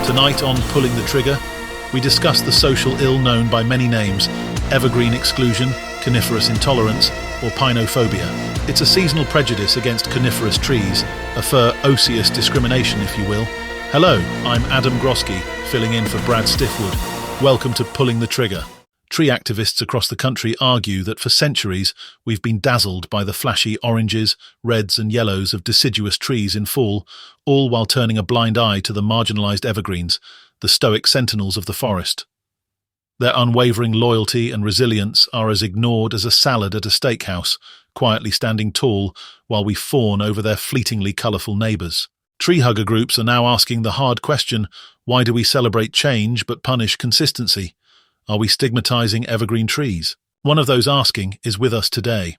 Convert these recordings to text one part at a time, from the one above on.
Tonight on Pulling the Trigger, we discuss the social ill known by many names: evergreen exclusion, coniferous intolerance, or pinophobia. It's a seasonal prejudice against coniferous trees, a fur-osseous discrimination, if you will. Hello, I'm Adam Grozky, filling in for Brad Stiffwood. Welcome to Pulling the Trigger. Tree activists across the country argue that for centuries we've been dazzled by the flashy oranges, reds and yellows of deciduous trees in fall, all while turning a blind eye to the marginalised evergreens, the stoic sentinels of the forest. Their unwavering loyalty and resilience are as ignored as a salad at a steakhouse, quietly standing tall while we fawn over their fleetingly colourful neighbours. Tree hugger groups are now asking the hard question: why do we celebrate change but punish consistency? Are we stigmatizing evergreen trees? One of those asking is with us today.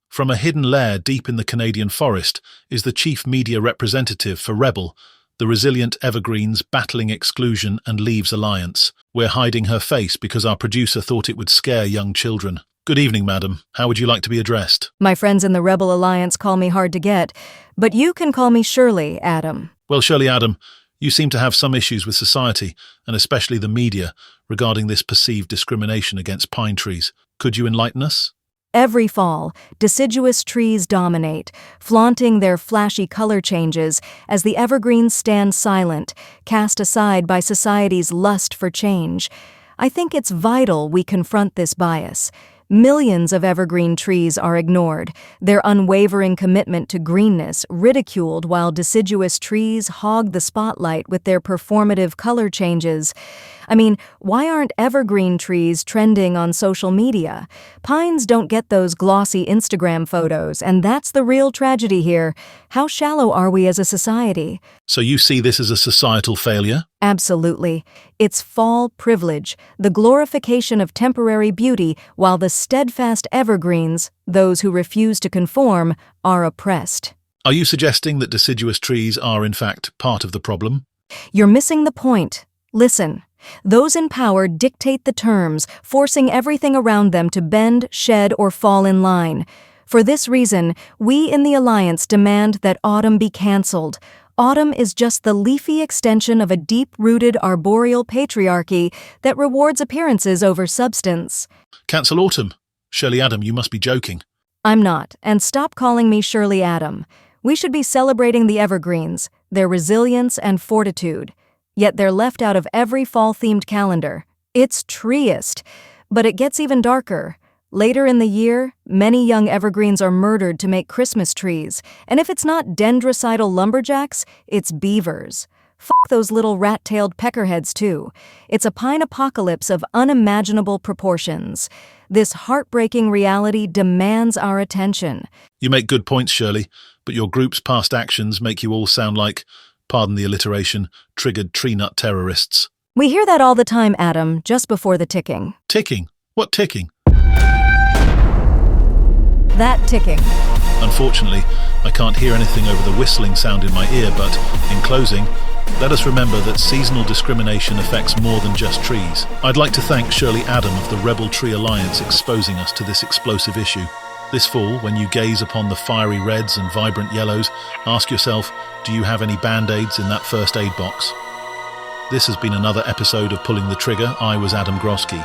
From a hidden lair deep in the Canadian forest is the chief media representative for Rebel, the resilient Evergreens battling exclusion and leaves alliance. We're hiding her face because our producer thought it would scare young children. Good evening, madam. How would you like to be addressed? My friends in the Rebel Alliance call me hard to get, but you can call me Shirley, Adam. Well, Shirley, Adam, you seem to have some issues with society, and especially the media, regarding this perceived discrimination against pine trees. Could you enlighten us? Every fall, deciduous trees dominate, flaunting their flashy color changes as the evergreens stand silent, cast aside by society's lust for change. I think it's vital we confront this bias. Millions of evergreen trees are ignored, their unwavering commitment to greenness ridiculed, while deciduous trees hog the spotlight with their performative color changes. I mean, why aren't evergreen trees trending on social media? Pines don't get those glossy Instagram photos, and that's the real tragedy here. How shallow are we as a society? So you see this as a societal failure? Absolutely. It's fall privilege, the glorification of temporary beauty, while the steadfast evergreens, those who refuse to conform, are oppressed. Are you suggesting that deciduous trees are, in fact, part of the problem? You're missing the point. Listen. Those in power dictate the terms, forcing everything around them to bend, shed, or fall in line. For this reason, we in the Alliance demand that autumn be cancelled. Autumn is just the leafy extension of a deep-rooted arboreal patriarchy that rewards appearances over substance. Cancel autumn? Shirley, Adam, you must be joking. I'm not, and stop calling me Shirley, Adam. We should be celebrating the evergreens, their resilience and fortitude. Yet they're left out of every fall-themed calendar. It's treeist, but it gets even darker. Later in the year, many young evergreens are murdered to make Christmas trees, and if it's not dendricidal lumberjacks, it's beavers. Fuck those little rat-tailed peckerheads too. It's a pine apocalypse of unimaginable proportions. This heartbreaking reality demands our attention. You make good points, Shirley, but your group's past actions make you all sound like, pardon the alliteration, triggered tree nut terrorists. We hear that all the time, Adam, just before the ticking. Ticking? What ticking? That ticking. Unfortunately, I can't hear anything over the whistling sound in my ear, but, in closing, let us remember that seasonal discrimination affects more than just trees. I'd like to thank Shirley Adam of the Rebel Tree Alliance exposing us to this explosive issue. This fall, when you gaze upon the fiery reds and vibrant yellows, ask yourself, do you have any band-aids in that first aid box? This has been another episode of Pulling the Trigger. I was Adam Grozky.